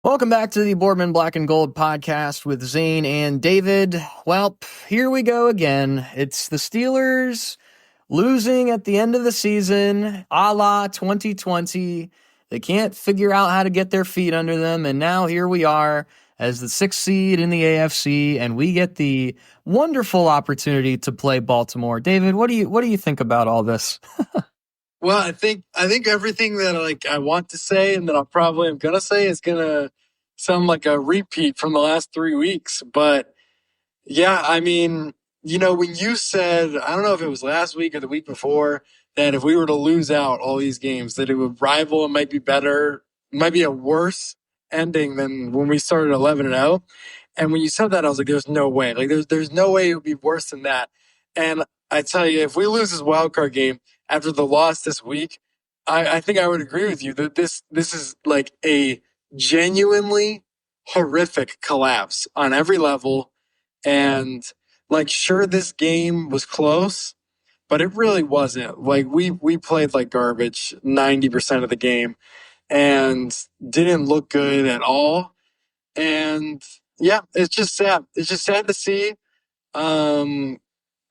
Welcome back to the Boardman Black and Gold podcast with Zane and David. Well, here we go again. It's the Steelers losing at the end of the season, a la 2020. They can't figure out how to get their feet under them, and now here we are as the 6th seed in the AFC, and we get the wonderful opportunity to play Baltimore. David, what do you think about all this? Well, I think everything that I want to say and that I probably am gonna say is gonna sound like a repeat from the last 3 weeks. But yeah, I mean, when you said, I don't know if it was last week or the week before, that if we were to lose out all these games, that it would rival and might be better, might be a worse ending than when we started 11-0. And when you said that, I was like, there's no way. Like there's no way it would be worse than that. And I tell you, if we lose this wild card game after the loss this week, I think I would agree with you that this is like a genuinely horrific collapse on every level. And sure, this game was close, but it really wasn't. Like we played like garbage 90% of the game and didn't look good at all. And yeah, it's just sad. It's just sad to see. And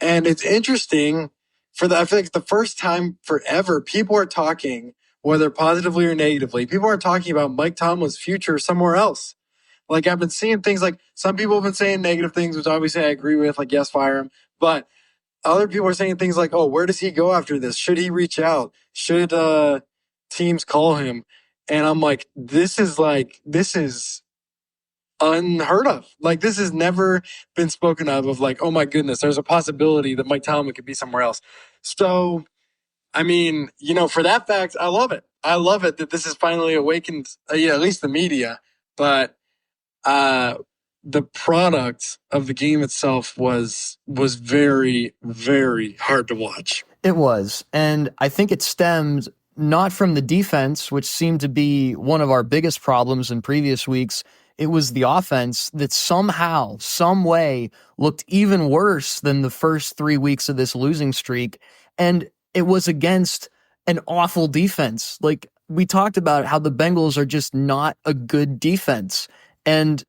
it's interesting I feel like the first time forever, people are talking, whether positively or negatively, people are talking about Mike Tomlin's future somewhere else. Like I've been seeing things like some people have been saying negative things, which obviously I agree with, like, yes, fire him. But other people are saying things like, oh, where does he go after this? Should he reach out? Should teams call him? And I'm like, this is unheard of. Like, this has never been spoken of like, oh my goodness, there's a possibility that Mike Tomlin could be somewhere else. So, I mean, for that fact, I love it. I love it that this has finally awakened, at least the media. But the product of the game itself was very, very hard to watch. It was. And I think it stemmed not from the defense, which seemed to be one of our biggest problems in previous weeks. It was the offense that somehow, some way, looked even worse than the first 3 weeks of this losing streak. And it was against an awful defense. Like, we talked about how the Bengals are just not a good defense. And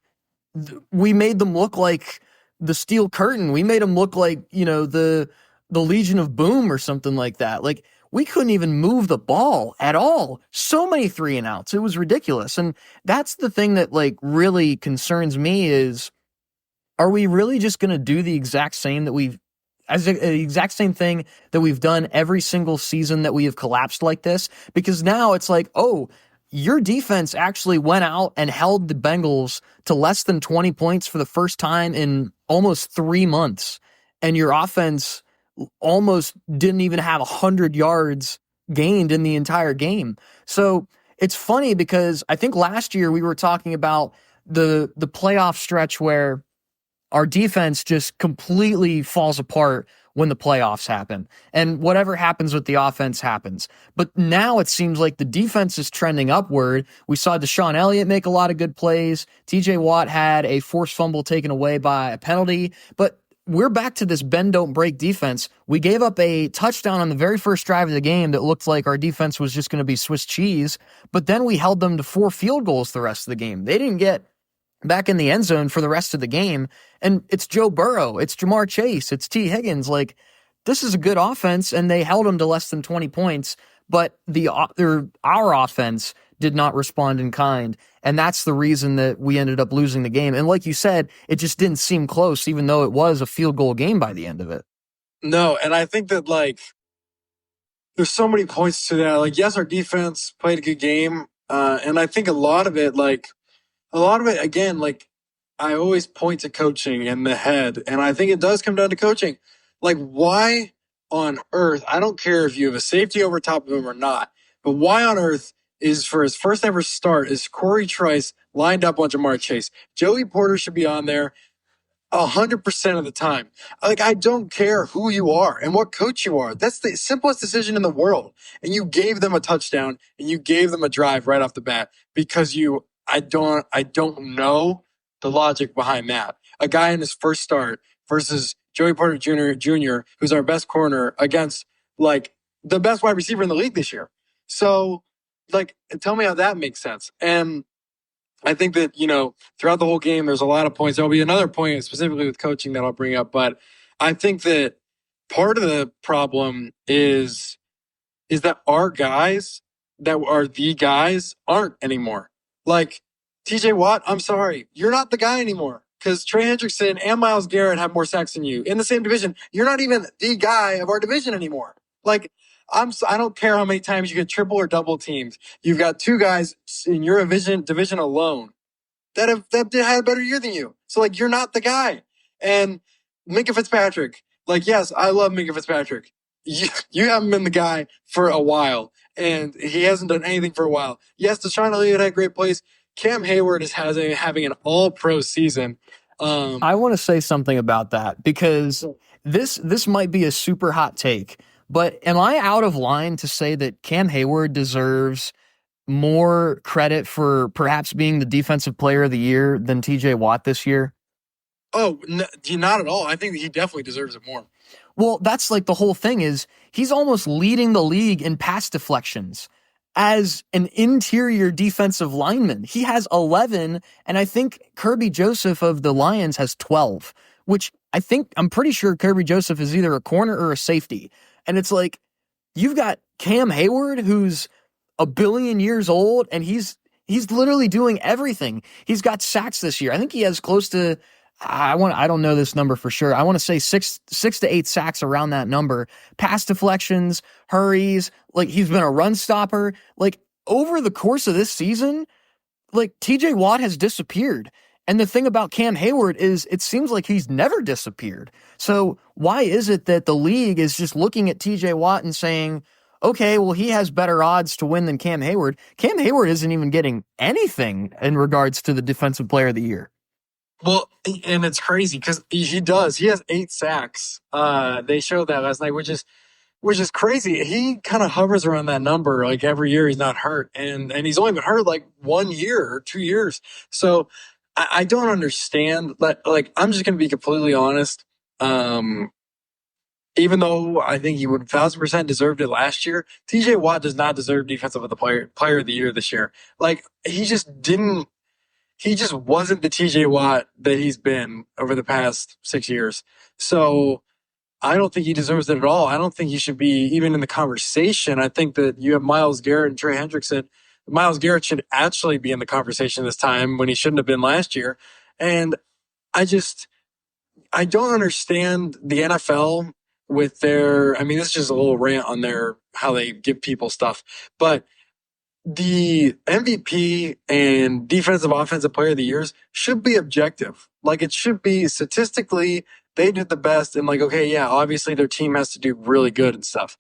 we made them look like the Steel Curtain. We made them look like, the Legion of Boom or something like that. Like, we couldn't even move the ball at all. So many 3 and outs. It was ridiculous. And that's the thing that really concerns me is, are we really just going to do the exact same thing that we've done every single season that we have collapsed like this? Because now it's like, oh, your defense actually went out and held the Bengals to less than 20 points for the first time in almost 3 months. And your offense almost didn't even have 100 yards gained in the entire game. So it's funny because I think last year we were talking about the playoff stretch where our defense just completely falls apart when the playoffs happen. And whatever happens with the offense happens. But now it seems like the defense is trending upward. We saw Deshaun Elliott make a lot of good plays. TJ Watt had a forced fumble taken away by a penalty. But we're back to this bend, don't break defense. We gave up a touchdown on the very first drive of the game that looked like our defense was just going to be Swiss cheese, but then we held them to 4 field goals the rest of the game. They didn't get back in the end zone for the rest of the game, and it's Joe Burrow, it's Jamar Chase, it's T. Higgins. Like, this is a good offense, and they held them to less than 20 points, but our offense did not respond in kind. And that's the reason that we ended up losing the game. And like you said, it just didn't seem close, even though it was a field goal game by the end of it. No, and I think that, there's so many points to that. Yes, our defense played a good game. And I think a lot of it, again, I always point to coaching and the head. And I think it does come down to coaching. Why on earth, I don't care if you have a safety over top of him or not, but why on earth is, for his first ever start, is Corey Trice lined up on Jamar Chase? Joey Porter should be on there 100% of the time. I don't care who you are and what coach you are. That's the simplest decision in the world. And you gave them a touchdown and you gave them a drive right off the bat because I don't know the logic behind that. A guy in his first start versus Joey Porter Jr., who's our best corner, against the best wide receiver in the league this year. So tell me how that makes sense. And I think that, throughout the whole game, there's a lot of points. There'll be another point specifically with coaching that I'll bring up, but I think that part of the problem is that our guys that are the guys aren't anymore. Like TJ Watt, I'm sorry, you're not the guy anymore because Trey Hendrickson and Myles Garrett have more sacks than you in the same division. You're not even the guy of our division anymore. Like I don't care how many times you get triple or double teams. You've got two guys in your division alone that had a better year than you. So like you're not the guy. And Minka Fitzpatrick, like yes, I love Minka Fitzpatrick. You haven't been the guy for a while, and he hasn't done anything for a while. Yes, Deshaun Elliott had great plays. Cam Hayward is having an all-pro season. I want to say something about that because this might be a super hot take, but am I out of line to say that Cam Hayward deserves more credit for perhaps being the defensive player of the year than TJ Watt this year? Oh, not at all. I think he definitely deserves it more. Well, that's like the whole thing is he's almost leading the league in pass deflections as an interior defensive lineman. He has 11, and I think Kirby Joseph of the Lions has 12, which I'm pretty sure Kirby Joseph is either a corner or a safety. And it's like, you've got Cam Hayward, who's a billion years old, and he's literally doing everything. He's got sacks this year. I think he has close to, I don't know this number for sure. I want to say six to 8 sacks around that number. Pass deflections, hurries, like he's been a run stopper. Like over the course of this season, like TJ Watt has disappeared. And the thing about Cam Hayward is it seems like he's never disappeared. So why is it that the league is just looking at TJ Watt and saying, okay, well, he has better odds to win than Cam Hayward. Cam Hayward isn't even getting anything in regards to the defensive player of the year. Well, and it's crazy because he does. He has 8 sacks. They showed that last night, which is crazy. He kind of hovers around that number like every year he's not hurt, and he's only been hurt like 1 year or 2 years. So I don't understand. Like I'm just gonna be completely honest. Even though I think he would 1,000% deserved it last year, TJ Watt does not deserve defensive of the player of the year this year. Like he just didn't. He just wasn't the TJ Watt that he's been over the past 6 years. So I don't think he deserves it at all. I don't think he should be even in the conversation. I think that you have Myles Garrett and Trey Hendrickson. Myles Garrett should actually be in the conversation this time when he shouldn't have been last year. And I don't understand the NFL with I mean, this is just a little rant on how they give people stuff, but the MVP and defensive offensive player of the years should be objective. Like it should be statistically, they did the best and like, okay, yeah, obviously their team has to do really good and stuff.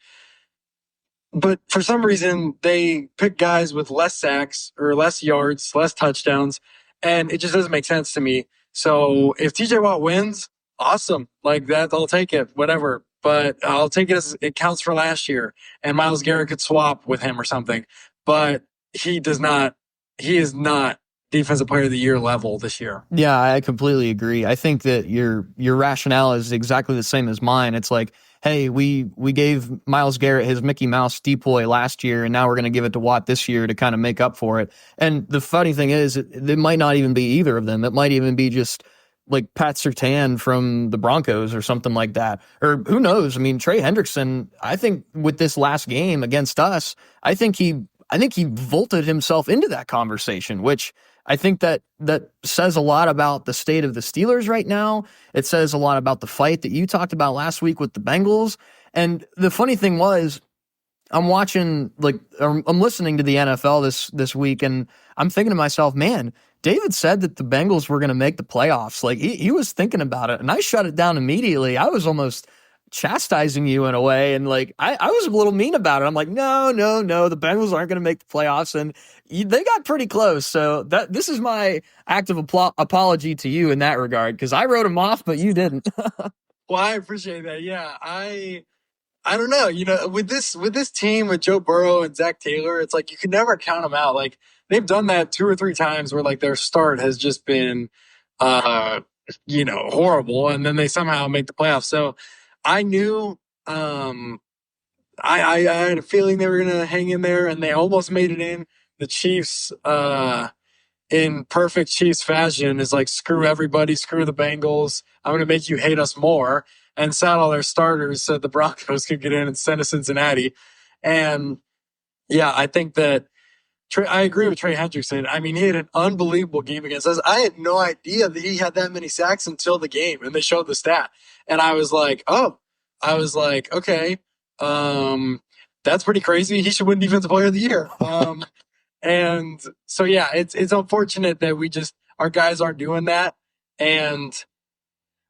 But for some reason, they pick guys with less sacks or less yards, less touchdowns, and it just doesn't make sense to me. So if TJ Watt wins, awesome. Like that, I'll take it, whatever. But I'll take it as it counts for last year. And Myles Garrett could swap with him or something. But he is not defensive player of the year level this year. Yeah, I completely agree. I think that your rationale is exactly the same as mine. It's like, hey, we gave Myles Garrett his Mickey Mouse deploy last year, and now we're going to give it to Watt this year to kind of make up for it. And the funny thing is, it might not even be either of them. It might even be just like Pat Surtain from the Broncos or something like that. Or who knows? I mean, Trey Hendrickson, I think with this last game against us, I think he vaulted himself into that conversation, which I think that says a lot about the state of the Steelers right now. It says a lot about the fight that you talked about last week with the Bengals. And the funny thing was, I'm listening to the NFL this week, and I'm thinking to myself, man, David said that the Bengals were going to make the playoffs. Like he was thinking about it, and I shut it down immediately. I was almost chastising you in a way, and like I was a little mean about it. I'm like, no, the Bengals aren't going to make the playoffs, and they got pretty close. So this is my active apology to you in that regard, because I wrote them off, but you didn't. Well, I appreciate that. Yeah, I don't know. With this team with Joe Burrow and Zach Taylor, it's like you can never count them out. Like they've done that 2 or 3 times where like their start has just been, horrible, and then they somehow make the playoffs. So I knew, I had a feeling they were gonna hang in there, and they almost made it in. The Chiefs, in perfect Chiefs fashion is like, screw everybody, screw the Bengals. I'm going to make you hate us more. And sat all their starters so the Broncos could get in and send to Cincinnati. And yeah, I think that I agree with Trey Hendrickson. I mean, he had an unbelievable game against us. I had no idea that he had that many sacks until the game, and they showed the stat. And I was like, okay, that's pretty crazy. He should win Defensive Player of the Year. And so, yeah, it's unfortunate that our guys aren't doing that. And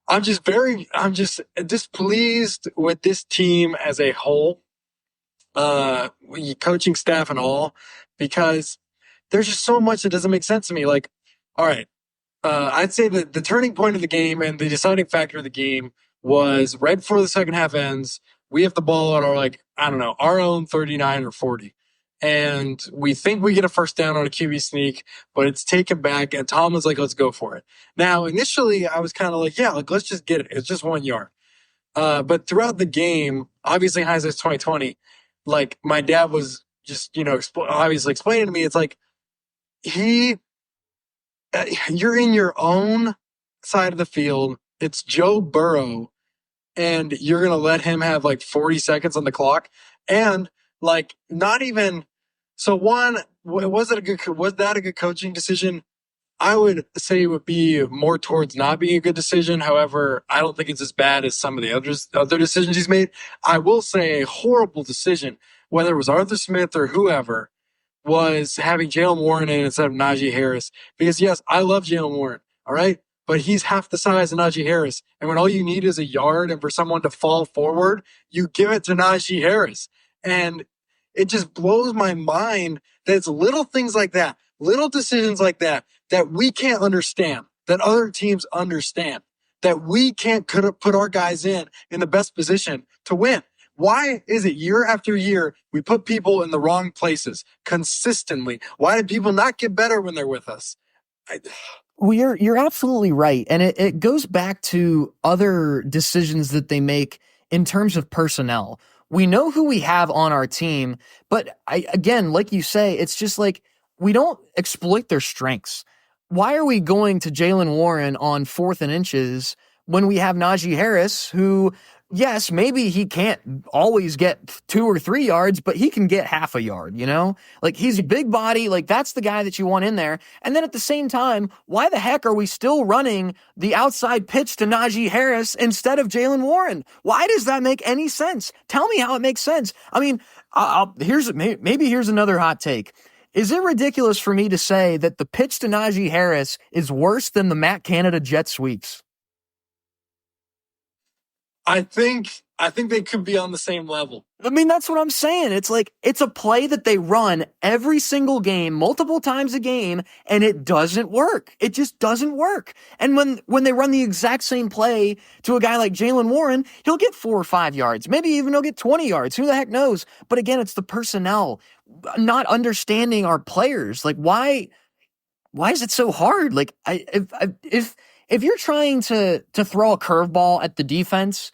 I'm just displeased with this team as a whole, coaching staff and all, because there's just so much that doesn't make sense to me. Like, all right, I'd say that the turning point of the game and the deciding factor of the game was right before the second half ends. We have the ball at our own 39 or 40. And we think we get a first down on a QB sneak, but it's taken back, and Tomlin's like, let's go for it. Now, initially, I was kind of like, yeah, like, let's just get it. It's just 1 yard. But throughout the game, obviously hindsight's 2020, like, my dad was just, obviously explaining to me, it's like, you're in your own side of the field. It's Joe Burrow, and you're going to let him have like 40 seconds on the clock. And like, not even, so one, was that a good coaching decision? I would say it would be more towards not being a good decision. However, I don't think it's as bad as some of the other decisions he's made. I will say a horrible decision, whether it was Arthur Smith or whoever, was having Jalen Warren in instead of Najee Harris. Because yes, I love Jalen Warren, all right? But he's half the size of Najee Harris. And when all you need is a yard and for someone to fall forward, you give it to Najee Harris. And it just blows my mind that it's little things like that, little decisions like that, that we can't understand, that other teams understand, that we can't put our guys in the best position to win. Why is it year after year we put people in the wrong places consistently? Why do people not get better when they're with us? Well, you're absolutely right. And it goes back to other decisions that they make in terms of personnel. We know who we have on our team, but again, like you say, it's just like we don't exploit their strengths. Why are we going to Jalen Warren on 4th and inches when we have Najee Harris, who, yes, maybe he can't always get 2 or 3 yards, but he can get half a yard, Like, he's a big body. Like, that's the guy that you want in there. And then at the same time, why the heck are we still running the outside pitch to Najee Harris instead of Jalen Warren? Why does that make any sense? Tell me how it makes sense. I mean, here's another hot take. Is it ridiculous for me to say that the pitch to Najee Harris is worse than the Matt Canada jet sweeps? I think they could be on the same level. I mean, that's what I'm saying. It's like, it's a play that they run every single game, multiple times a game, and it doesn't work. It just doesn't work. And when they run the exact same play to a guy like Jalen Warren, he'll get 4 or 5 yards. Maybe even he'll get 20 yards. Who the heck knows? But again, it's the personnel not understanding our players. Like, why is it so hard? Like, if you're trying to throw a curveball at the defense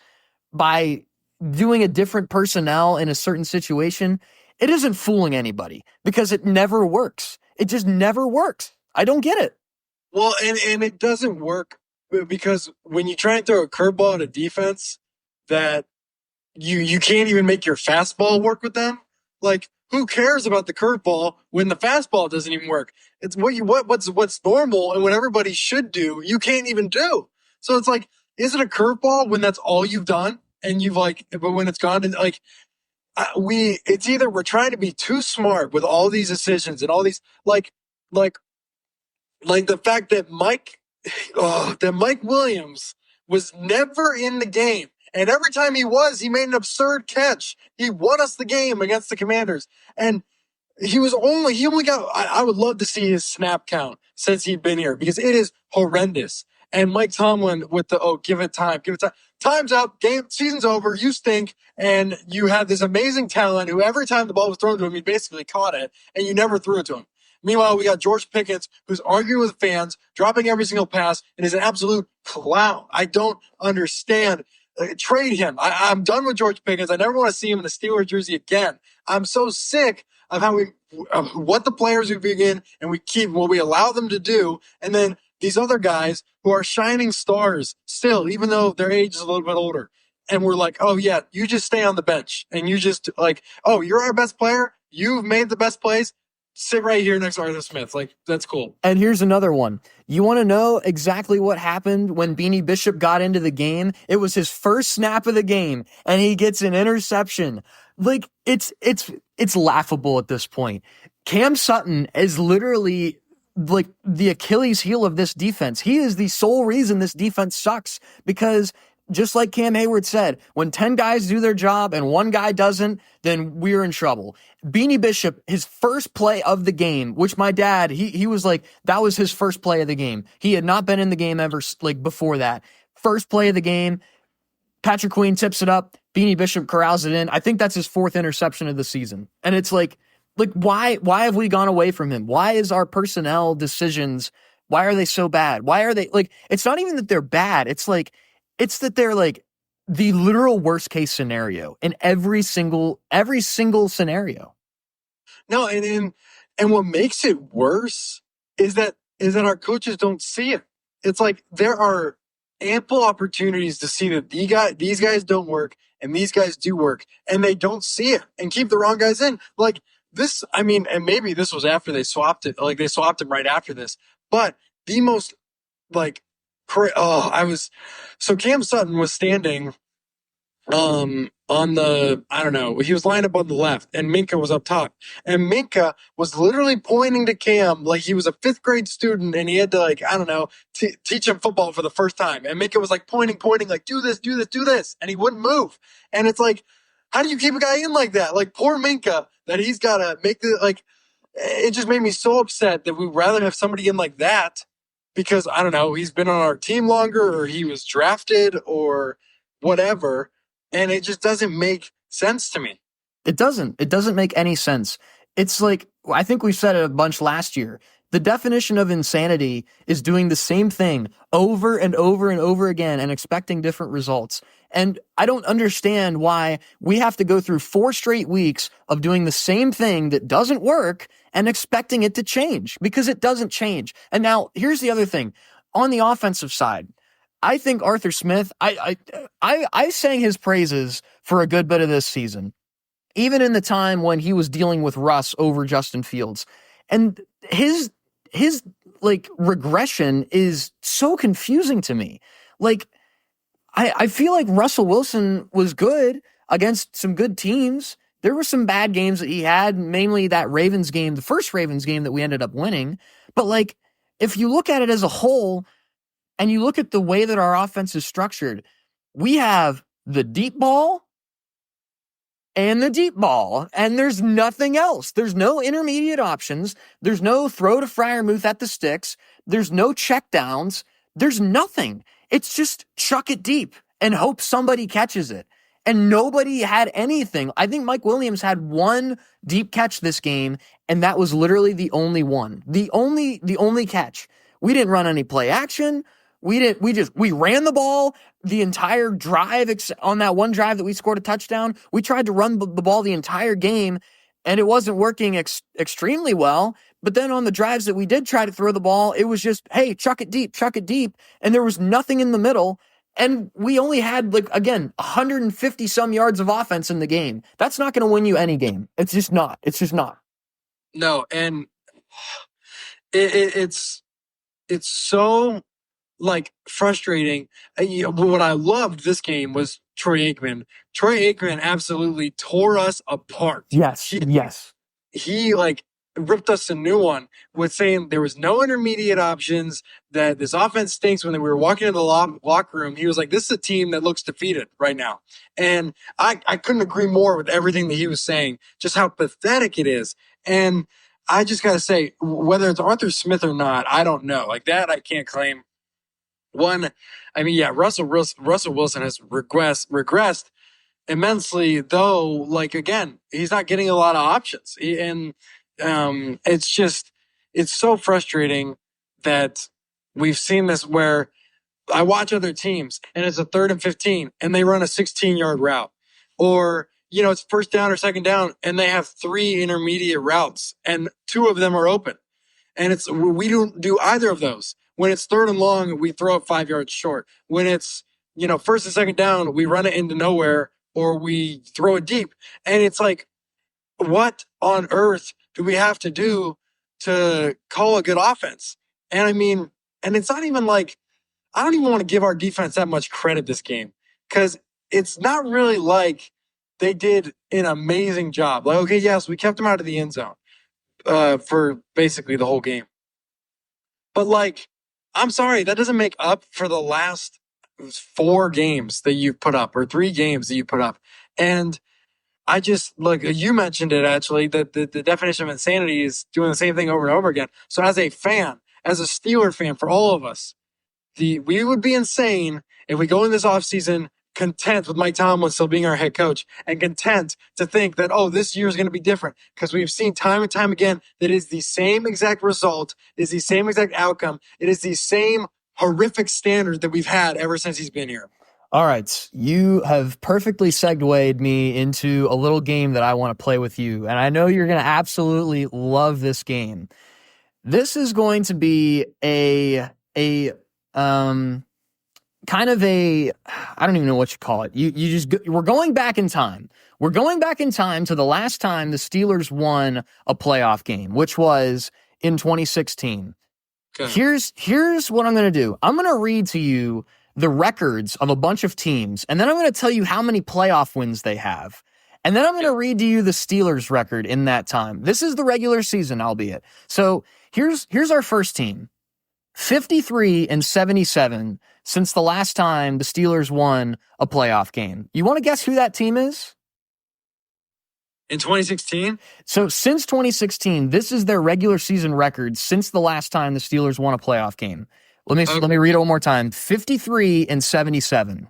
by doing a different personnel in a certain situation, it isn't fooling anybody because it never works. It just never works. I don't get it. Well, and it doesn't work because when you try and throw a curveball at a defense that you can't even make your fastball work with them, like, who cares about the curveball when the fastball doesn't even work? It's what's normal and what everybody should do, you can't even do. So it's like, is it a curveball when that's all you've done? And but when it's gone, and like, it's either we're trying to be too smart with all these decisions and all these, like the fact that Mike Williams was never in the game. And every time he made an absurd catch. He won us the game against the Commanders. And he only got, I would love to see his snap count since he'd been here because it is horrendous. And Mike Tomlin with give it time. Time's up, season's over, you stink, and you have this amazing talent who every time the ball was thrown to him, he basically caught it, and you never threw it to him. Meanwhile, we got George Pickens, who's arguing with fans, dropping every single pass, and is an absolute clown. I don't understand. Trade him. I'm done with George Pickens. I never want to see him in the Steelers jersey again. I'm so sick of how what the players we begin and we keep what we allow them to do. And then these other guys who are shining stars still, even though their age is a little bit older. And we're like, oh yeah, you just stay on the bench and you just like, oh, you're our best player. You've made the best plays. Sit right here next to Arthur Smith. Like, that's cool. And here's another one. You want to know exactly what happened when Beanie Bishop got into the game? It was his first snap of the game, and he gets an interception. Like, it's laughable at this point. Cam Sutton is literally like the Achilles heel of this defense. He is the sole reason this defense sucks, because just like Cam Hayward said, when 10 guys do their job and one guy doesn't, then we're in trouble. Beanie Bishop, his first play of the game, which my dad, he was like, that was his first play of the game. He had not been in the game ever, like, before that. First play of the game, Patrick Queen tips it up, Beanie Bishop corrals it in. I think that's his 4th interception of the season. And it's like why have we gone away from him? Why is our personnel decisions, why are they so bad? Why are they, like, it's not even that they're bad. It's that they're like the literal worst case scenario in every single scenario. No, and what makes it worse is that our coaches don't see it. It's like there are ample opportunities to see that these guys don't work and these guys do work, and they don't see it and keep the wrong guys in. Like this, I mean, and maybe this was after they swapped it. Like they swapped him right after this, but the most like, so Cam Sutton was standing on the, I don't know, he was lined up on the left and Minka was up top, and Minka was literally pointing to Cam like he was a 5th grade student and he had to, like, I don't know, teach him football for the first time. And Minka was like pointing like, do this, and he wouldn't move. And it's like, how do you keep a guy in like that? Like, poor Minka, that he's got to make the, like, it just made me so upset that we'd rather have somebody in like that because, I don't know, he's been on our team longer or he was drafted or whatever. And it just doesn't make sense to me. It doesn't make any sense. It's like, I think we said it a bunch last year. The definition of insanity is doing the same thing over and over and over again and expecting different results. And I don't understand why we have to go through 4 straight weeks of doing the same thing that doesn't work and expecting it to change, because it doesn't change. And now here's the other thing. On the offensive side, I think Arthur Smith, I sang his praises for a good bit of this season, even in the time when he was dealing with Russ over Justin Fields. And his like regression is so confusing to me. Like, I feel like Russell Wilson was good against some good teams. There were some bad games that he had, mainly that Ravens game, the first Ravens game that we ended up winning. But like, if you look at it as a whole, and you look at the way that our offense is structured, we have the deep ball and the deep ball, and there's nothing else. There's no intermediate options. There's no throw to Freiermuth at the sticks. There's no check downs. There's nothing. It's just chuck it deep and hope somebody catches it. And nobody had anything. I think Mike Williams had one deep catch this game, and that was literally the only one. The only catch. We didn't run any play action. We ran the ball the entire drive on that one drive that we scored a touchdown. We tried to run the ball the entire game, and it wasn't working extremely well. But then on the drives that we did try to throw the ball, it was just, hey, chuck it deep. And there was nothing in the middle. And we only had, like, again, 150 some yards of offense in the game. That's not going to win you any game. It's just not. No, and it's so, like, frustrating. What I loved this game was Troy Aikman. Troy Aikman absolutely tore us apart. Yes. He like ripped us a new one with saying there was no intermediate options, that this offense stinks. When we were walking in the locker room, he was like, this is a team that looks defeated right now. And I couldn't agree more with everything that he was saying, just how pathetic it is. And I just got to say, whether it's Arthur Smith or not, I don't know. Like that, I can't claim. One, I mean, yeah, Russell Wilson has regressed immensely, though. Like, again, he's not getting a lot of options. It's so frustrating that we've seen this where I watch other teams and it's a 3rd and 15 and they run a 16-yard route. Or, it's first down or second down, and they have 3 intermediate routes, and 2 of them are open. And we don't do either of those. When it's third and long, we throw it 5 yards short. When it's, first and second down, we run it into nowhere or we throw it deep. And it's like, what on earth do we have to do to call a good offense? And I mean, and it's not even like, I don't even want to give our defense that much credit this game, because it's not really like they did an amazing job. Like, okay, yes, we kept them out of the end zone for basically the whole game. But like, I'm sorry, that doesn't make up for the last 4 games that you've put up, or 3 games that you put up. And I just, look, you mentioned it actually, that the definition of insanity is doing the same thing over and over again. So as a fan, as a Steeler fan, for all of us, we would be insane if we go in this offseason content with Mike Tomlin still being our head coach, and content to think that, this year is going to be different, because we've seen time and time again that it is the same exact result, is the same exact outcome. It is the same horrific standard that we've had ever since he's been here. All right. You have perfectly segued me into a little game that I want to play with you, and I know you're going to absolutely love this game. This is going to be a kind of I don't even know what you call it. We're going back in time. We're going back in time to the last time the Steelers won a playoff game, which was in 2016. Okay. Here's what I'm going to do. I'm going to read to you the records of a bunch of teams, and then I'm going to tell you how many playoff wins they have. And then I'm going to read to you the Steelers' record in that time. This is the regular season, albeit. So here's our first team. 53-77 since the last time the Steelers won a playoff game. You want to guess who that team is? In 2016? So since 2016, this is their regular season record since the last time the Steelers won a playoff game. Let me read it one more time. 53-77.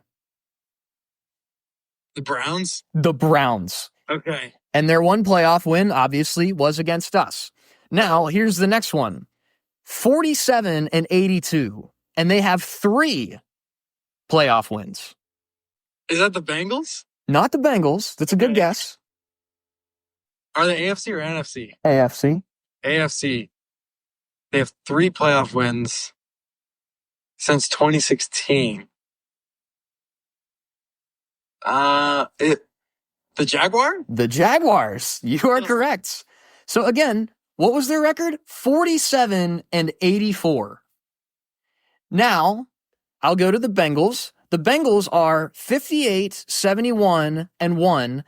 The Browns? The Browns. Okay. And their one playoff win, obviously, was against us. Now, here's the next one. 47-82. And they have 3 playoff wins. Is that the Bengals? Not the Bengals. That's a good guess. Are they AFC or NFC? AFC. AFC. They have 3 playoff wins since 2016. The Jaguar? The Jaguars. You are correct. So again, what was their record? 47-84. Now, I'll go to the Bengals. The Bengals are 58-71-1.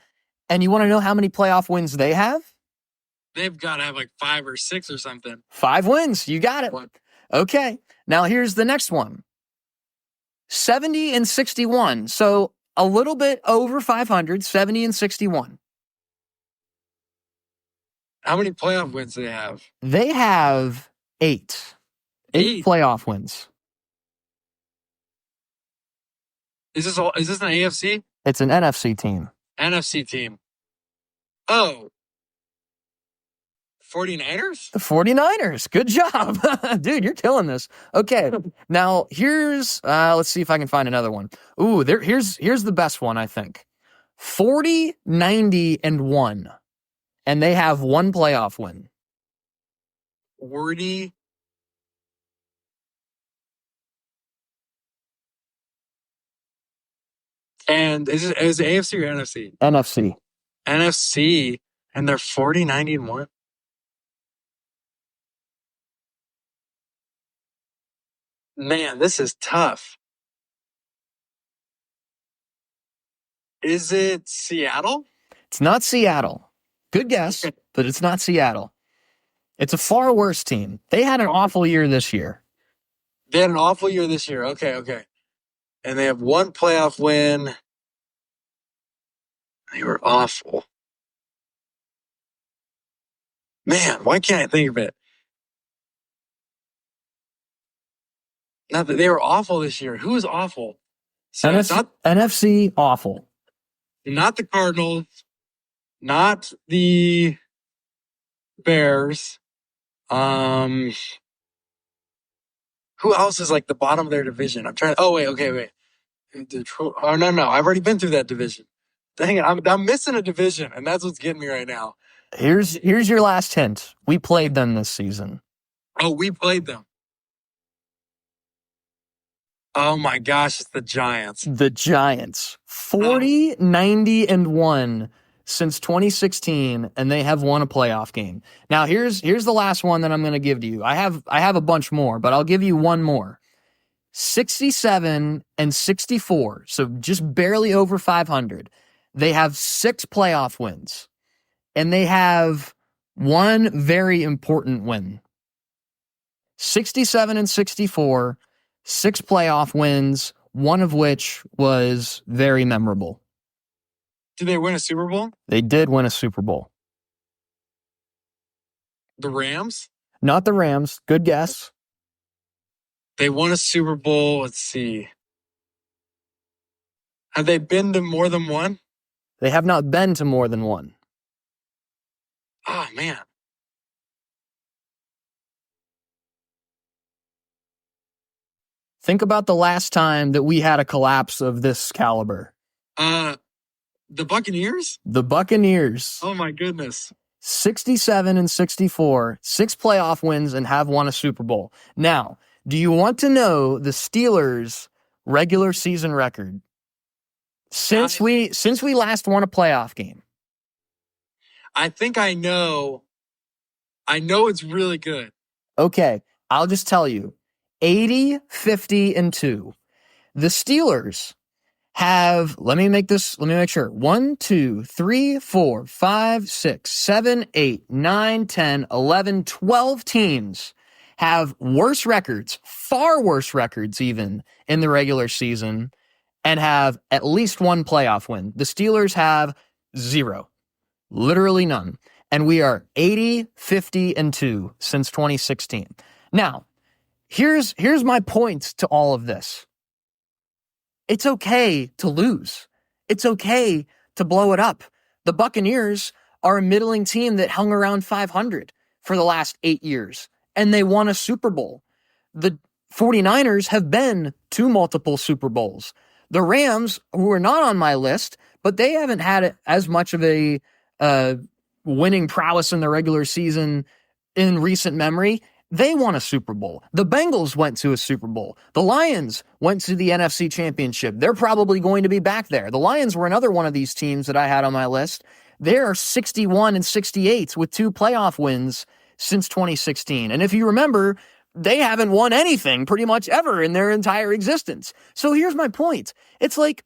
And you want to know how many playoff wins they have? They've got to have like 5 or 6 or something. 5 wins. You got it. What? Okay. Now here's the next one. 70-61. So a little bit over 500, 70-61. How many playoff wins do they have? They have 8. 8 playoff wins. Is this an AFC? It's an NFC team. NFC team. Oh. 49ers? The 49ers. Good job. Dude, you're killing this. Okay. Now, here's, let's see if I can find another one. Ooh, here's the best one, I think. 40-90-1. And they have 1 playoff win. 40. And is it AFC or NFC? NFC. NFC, and they're 40-90-1. Man, this is tough. Is it Seattle? It's not Seattle. Good guess, but it's not Seattle. It's a far worse team. They had an awful year this year. They had an awful year this year. Okay. And they have 1 playoff win. They were awful. Man, why can't I think of it? Not that they were awful this year. Who was awful? So NFC awful. Not the Cardinals. Not the Bears. Who else is like the bottom of their division? I'm trying. Oh wait, okay. Detroit. Oh no, I've already been through that division. Dang it, I'm missing a division, and that's what's getting me right now. Here's your last hint. We played them this season. Oh, we played them. Oh my gosh, it's the Giants. The Giants. 40, 90, and 1 since 2016, and they have won a playoff game. Now, here's the last one that I'm going to give to you. I have a bunch more, but I'll give you one more. 67 and 64, so just barely over 500. They have 6 playoff wins, and they have one very important win. 67 and 64, 6 playoff wins, one of which was very memorable. Did they win a Super Bowl? They did win a Super Bowl. The Rams? Not the Rams. Good guess. They won a Super Bowl. Let's see. Have they been to more than one? They have not been to more than one. Oh, man. Think about the last time that we had a collapse of this caliber. The Buccaneers? The Buccaneers. Oh, my goodness. 67 and 64, 6 playoff wins, and have won a Super Bowl. Now, do you want to know the Steelers' regular season record since we last won a playoff game? I think I know. I know it's really good. Okay, I'll just tell you. 80, 50, and 2. The Steelers have, let me make sure. 1, 2, 3, 4, 5, 6, 7, 8, 9, 10, 11, 12 teams have worse records, far worse records even, in the regular season, and have at least one playoff win. The Steelers have 0. Literally none. And we are 80, 50, and 2 since 2016. Now, here's my point to all of this. It's okay to lose. It's okay to blow it up. The Buccaneers are a middling team that hung around 500 for the last 8 years, and they won a Super Bowl. The 49ers have been to multiple Super Bowls. The Rams, who are not on my list, but they haven't had as much of a winning prowess in the regular season in recent memory. They won a Super Bowl. The Bengals went to a Super Bowl. The Lions went to the NFC Championship. They're probably going to be back there. The Lions were another one of these teams that I had on my list. They are 61 and 68 with 2 playoff wins since 2016. And if you remember, they haven't won anything pretty much ever in their entire existence. So here's my point. It's like,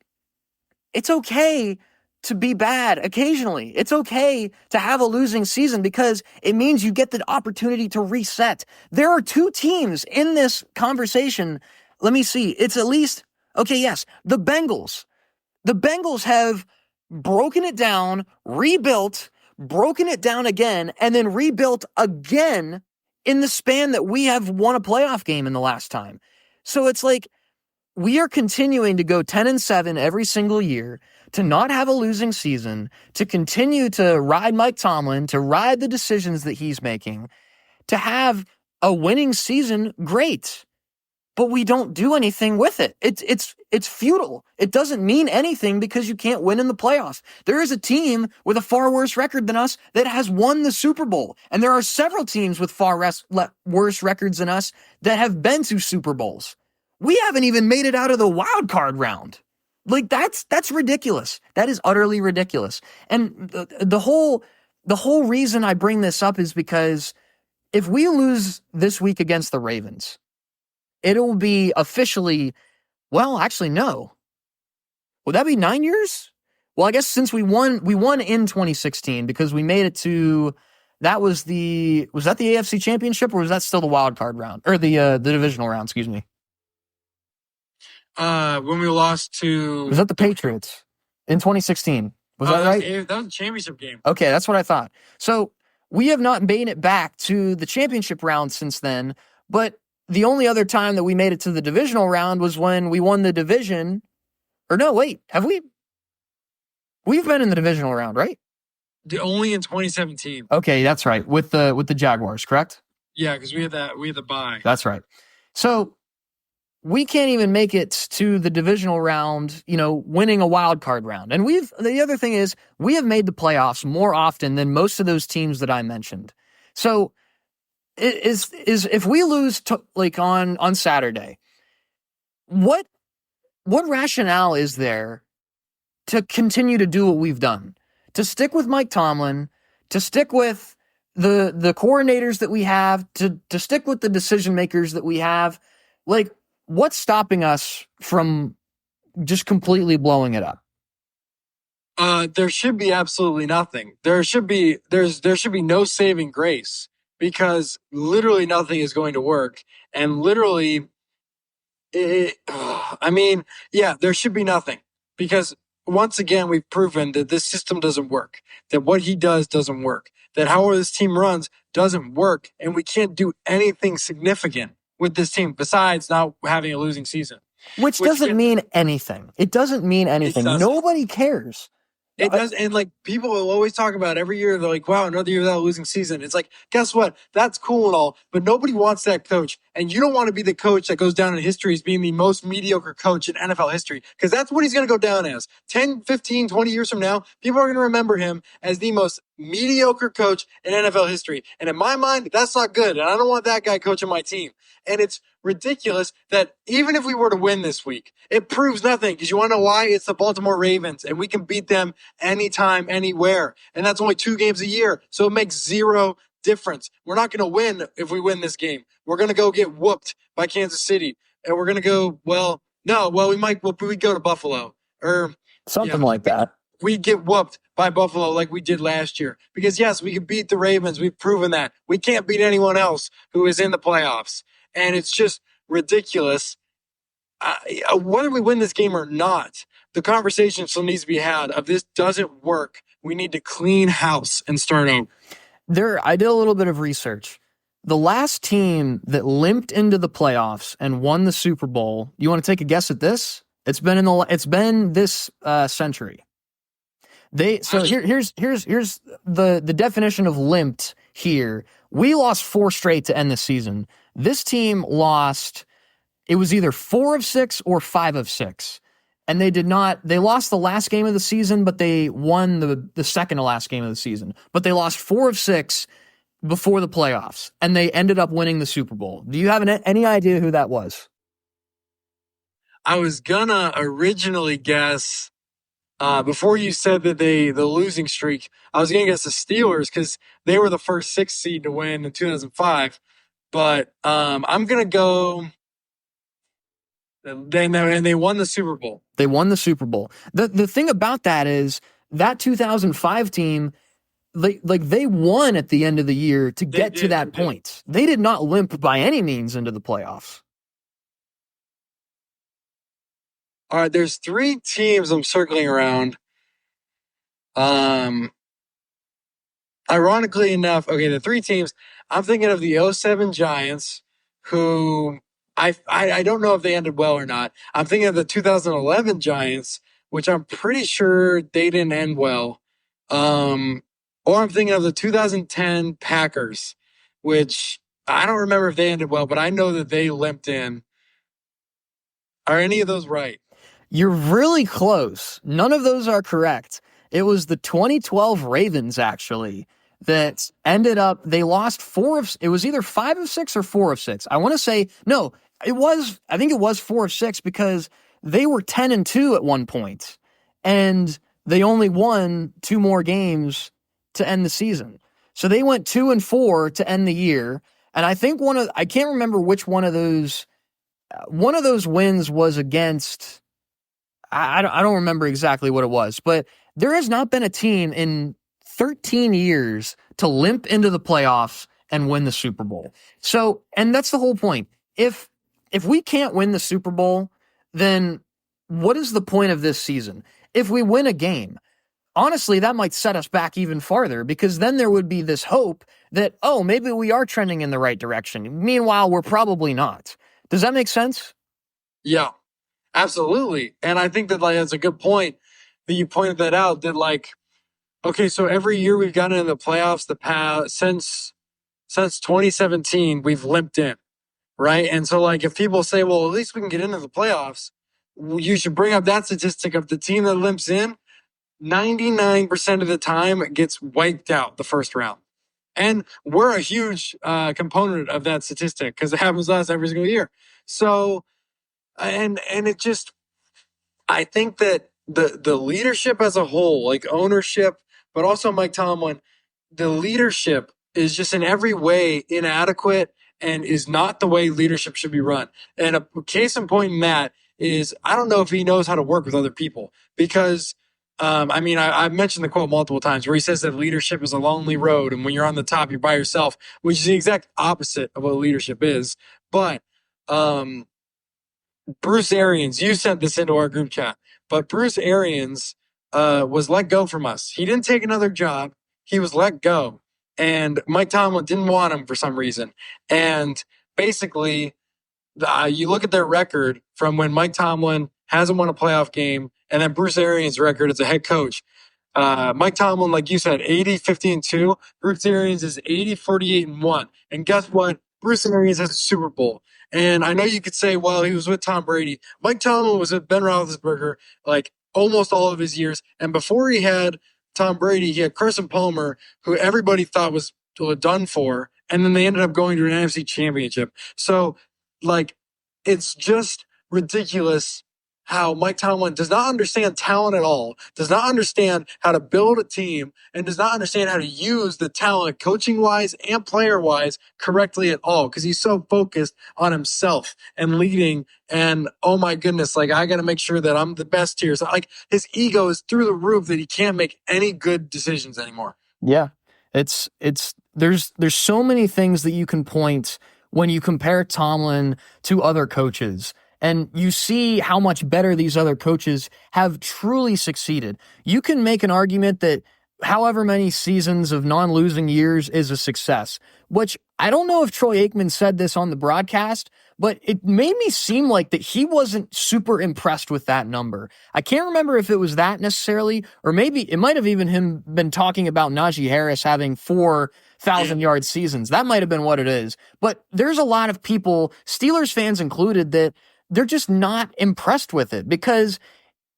it's okay to be bad occasionally. It's okay to have a losing season because it means you get the opportunity to reset. There are 2 teams in this conversation. Let me see. It's at least, okay, yes, the Bengals. The Bengals have broken it down, rebuilt, broken it down again, and then rebuilt again in the span that we have won a playoff game in the last time. So it's like, we are continuing to go 10-7 every single year, to not have a losing season, to continue to ride Mike Tomlin, to ride the decisions that he's making, to have a winning season, great. But we don't do anything with it. It's futile. It doesn't mean anything because you can't win in the playoffs. There is a team with a far worse record than us that has won the Super Bowl. And there are several teams with far worse records than us that have been to Super Bowls. We haven't even made it out of the wild card round. Like, that's ridiculous. That is utterly ridiculous. And the whole reason I bring this up is because if we lose this week against the Ravens, it'll be officially, well, actually, no. Would that be 9 years? Well, I guess since we won in 2016 because we made it to, was that the AFC Championship or was that still the wild card round or the divisional round, excuse me? When we lost to... Was that the Patriots in 2016? Was that right? That was a championship game. Okay, that's what I thought. So we have not made it back to the championship round since then, but the only other time that we made it to the divisional round was when we won the division. Or no, wait, have we? We've been in the divisional round, right? Only in 2017. Okay, that's right. With the Jaguars, correct? Yeah, because we had the bye. That's right. So we can't even make it to the divisional round, winning a wild card round. And the other thing is we have made the playoffs more often than most of those teams that I mentioned. So is if we lose on Saturday, what rationale is there to continue to do what we've done? To stick with Mike Tomlin, to stick with the coordinators that we have, to stick with the decision makers that we have. Like, what's stopping us from just completely blowing it up? There should be absolutely nothing. There should be no saving grace, because literally nothing is going to work. And literally, there should be nothing, because once again, we've proven that this system doesn't work, that what he does doesn't work, that however this team runs doesn't work, and we can't do anything significant with this team besides not having a losing season. Which doesn't mean anything. It doesn't mean anything. Nobody cares. It does. And like, people will always talk about every year, they're like, wow, another year without a losing season. It's like, guess what? That's cool and all, but nobody wants that coach. And you don't want to be the coach that goes down in history as being the most mediocre coach in NFL history, because that's what he's going to go down as. 10, 15, 20 years from now, people are going to remember him as the most mediocre coach in NFL history. And in my mind, that's not good. And I don't want that guy coaching my team. And it's ridiculous that even if we were to win this week, it proves nothing, because you want to know why? It's the Baltimore Ravens, and we can beat them anytime, anywhere. And that's only 2 games a year. So it makes zero difference. We're not going to win if we win this game. We're going to go get whooped by Kansas City. And we're going to go, we go to Buffalo or something like that. We get whooped by Buffalo like we did last year. Because yes, we can beat the Ravens. We've proven that. We can't beat anyone else who is in the playoffs. And it's just ridiculous. Whether we win this game or not, the conversation still needs to be had of this doesn't work. We need to clean house and start over. I did a little bit of research. The last team that limped into the playoffs and won the Super Bowl, you want to take a guess at this? It's been this century. Here's the definition of limped here. We lost 4 straight to end the season. This team lost, it was either 4 of 6 or 5 of 6. And they lost the last game of the season, but they won the second to last game of the season. But they lost 4 of 6 before the playoffs, and they ended up winning the Super Bowl. Do you have any idea who that was? I was gonna originally guess, before you said that the losing streak, I was gonna guess the Steelers, because they were the first 6 seed to win in 2005. But I'm gonna go. And they won the Super Bowl. They won the Super Bowl. The thing about that is that 2005 team, they won at the end of the year to get to that point. They did not limp by any means into the playoffs. All right, there's 3 teams I'm circling around. Ironically enough, okay, the 3 teams, I'm thinking of the 07 Giants, who I don't know if they ended well or not. I'm thinking of the 2011 Giants, which I'm pretty sure they didn't end well. Or I'm thinking of the 2010 Packers, which I don't remember if they ended well, but I know that they limped in. Are any of those right? You're really close. None of those are correct. It was the 2012 Ravens, actually, that ended up, they lost it was either 5 of 6 or 4 of 6. I want to say, no, I think it was 4 of 6, because they were 10-2 at one point, and they only won 2 more games to end the season. So they went 2-4 to end the year. And I think I can't remember which one of those wins was against, I don't remember exactly what it was, but there has not been a team in 13 years to limp into the playoffs and win the Super Bowl. So, and that's the whole point. If we can't win the Super Bowl, then what is the point of this season? If we win a game, honestly, that might set us back even farther, because then there would be this hope that, oh, maybe we are trending in the right direction. Meanwhile, we're probably not. Does that make sense? Yeah, absolutely. And I think that that's a good point that you pointed that out, that okay, so every year we've gotten in the playoffs since 2017, we've limped in, right? And so, like, if people say, well, at least we can get into the playoffs, you should bring up that statistic of the team that limps in 99% of the time gets wiped out the first round. And we're a huge component of that statistic because it happens to us every single year. So, and it just, I think that the leadership as a whole, like ownership, but also Mike Tomlin, the leadership is just in every way inadequate and is not the way leadership should be run. And a case in point in that is I don't know if he knows how to work with other people because I mean, I've mentioned the quote multiple times where he says that leadership is a lonely road, and when you're on the top, you're by yourself, which is the exact opposite of what leadership is. But Bruce Arians, you sent this into our group chat, but Bruce Arians was let go from us. He didn't take another job. He was let go. And Mike Tomlin didn't want him for some reason. And basically, you look at their record from when Mike Tomlin hasn't won a playoff game, and then Bruce Arians' record as a head coach. Mike Tomlin, like you said, 80, 50, and 2. Bruce Arians is 80, 48, and 1. And guess what? Bruce Arians has a Super Bowl. And I know you could say, well, he was with Tom Brady. Mike Tomlin was with Ben Roethlisberger like almost all of his years. And before he had Tom Brady, he had Carson Palmer, who everybody thought was done for. And then they ended up going to an NFC championship. So, like, it's just ridiculous how Mike Tomlin does not understand talent at all, does not understand how to build a team, and does not understand how to use the talent coaching-wise and player-wise correctly at all because he's so focused on himself and leading and, oh my goodness, like, I got to make sure that I'm the best here. So, like, his ego is through the roof that he can't make any good decisions anymore. Yeah. There's so many things that you can point when you compare Tomlin to other coaches. And you see how much better these other coaches have truly succeeded. You can make an argument that however many seasons of non-losing years is a success, which I don't know if Troy Aikman said this on the broadcast, but it made me seem like that he wasn't super impressed with that number. I can't remember if it was that necessarily, or maybe it might have even him been talking about Najee Harris having 4,000-yard seasons. That might have been what it is. But there's a lot of people, Steelers fans included, that they're just not impressed with it because,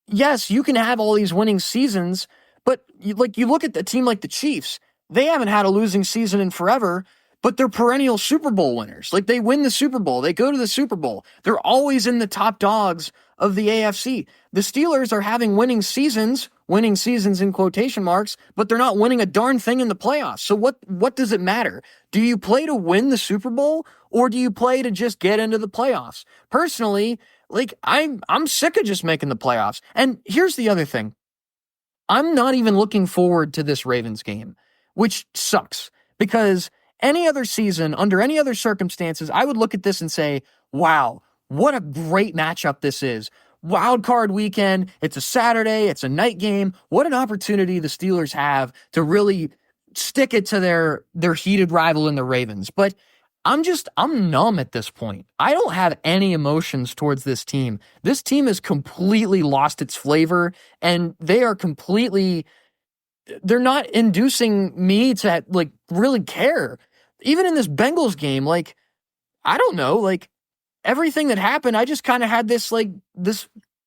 yes, you can have all these winning seasons, but you look at the team like the Chiefs, they haven't had a losing season in forever, but they're perennial Super Bowl winners. Like, they win the Super Bowl. They go to the Super Bowl. They're always in the top dogs of the AFC. The Steelers are having winning seasons in quotation marks, but they're not winning a darn thing in the playoffs. So what does it matter? Do you play to win the Super Bowl or do you play to just get into the playoffs? Personally, like, I'm sick of just making the playoffs. And here's the other thing. I'm not even looking forward to this Ravens game, which sucks because any other season, under any other circumstances, I would look at this and say, wow, what a great matchup this is. Wild card weekend. It's a Saturday. It's a night game. What an opportunity the Steelers have to really stick it to their heated rival in the Ravens. But I'm numb at this point. I don't have any emotions towards this team. This team has completely lost its flavor, and they're not inducing me to, like, really care. Even in this Bengals game, like, I don't know, like, everything that happened, I just kind of had this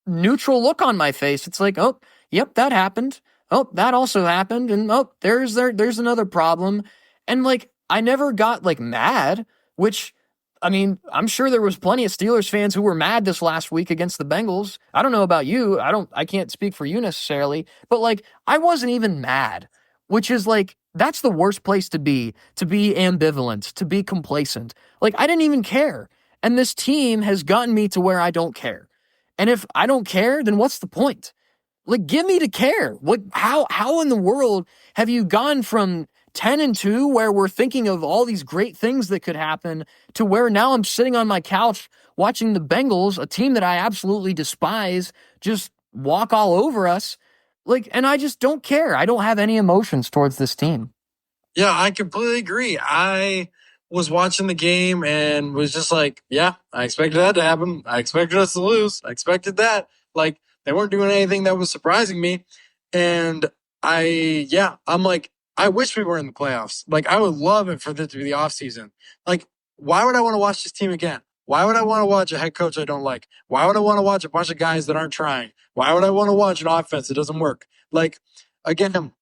neutral look on my face. It's like, oh, yep, that happened. Oh, that also happened. And oh, there's another problem. And, like, I never got, like, mad, which, I mean, I'm sure there was plenty of Steelers fans who were mad this last week against the Bengals. I don't know about you. I can't speak for you necessarily, but, like, I wasn't even mad, which is, like, that's the worst place to be ambivalent, to be complacent. Like, I didn't even care. And this team has gotten me to where I don't care. And if I don't care, then what's the point? Like, get me to care. How in the world have you gone from 10-2, where we're thinking of all these great things that could happen, to where now I'm sitting on my couch watching the Bengals, a team that I absolutely despise, just walk all over us? Like, and I just don't care. I don't have any emotions towards this team. Yeah, I completely agree. I was watching the game and was just like, yeah, I expected that to happen. I expected us to lose. I expected that. Like, they weren't doing anything that was surprising me. And I'm like, I wish we were in the playoffs. Like, I would love it for this to be the offseason. Like, why would I want to watch this team again? Why would I want to watch a head coach I don't like? Why would I want to watch a bunch of guys that aren't trying? Why would I want to watch an offense that doesn't work? Like, again,